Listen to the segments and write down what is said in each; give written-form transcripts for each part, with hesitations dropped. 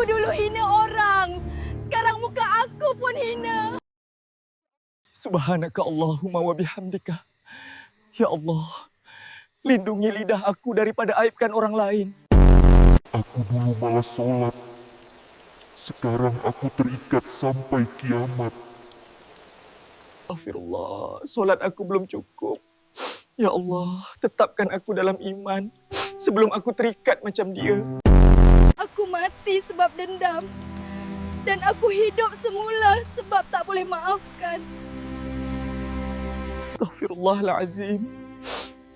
dulu hina orang. Sekarang muka aku pun hina. Subhanaka Allahumma wa bihamdika. Ya Allah, lindungi lidah aku daripada aibkan orang lain. Aku dulu malas solat. Sekarang aku terikat sampai kiamat. Astaghfirullah, solat aku belum cukup. Ya Allah, tetapkan aku dalam iman sebelum aku terikat macam dia. Aku mati sebab dendam. Dan aku hidup semula sebab tak boleh maafkan. Astaghfirullahalazim.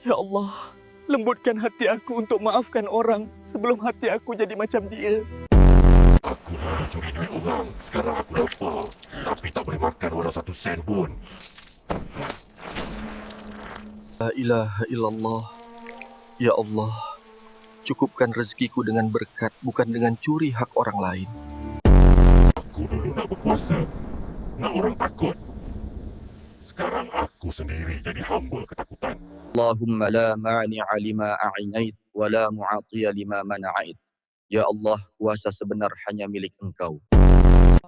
Ya Allah, lembutkan hati aku untuk maafkan orang sebelum hati aku jadi macam dia. Aku dah mencuri duit orang. Sekarang aku lapar. Tapi tak boleh makan walau 1 sen pun. La ilaha illallah. Ya Allah, cukupkan rezekiku dengan berkat, bukan dengan curi hak orang lain. Aku dulu nak berkuasa. Nak orang takut. Sekarang aku sendiri jadi hamba ketakutan. Allahumma la mani'a lima a'inait wa la mu'atiya lima mana'ait. Ya Allah, kuasa sebenar hanya milik Engkau.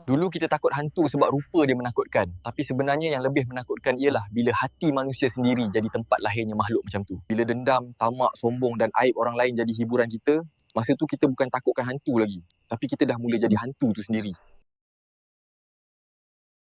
Dulu kita takut hantu sebab rupa dia menakutkan. Tapi sebenarnya yang lebih menakutkan ialah bila hati manusia sendiri jadi tempat lahirnya makhluk macam tu. Bila dendam, tamak, sombong dan aib orang lain jadi hiburan kita, masa tu kita bukan takutkan hantu lagi. Tapi kita dah mula jadi hantu tu sendiri.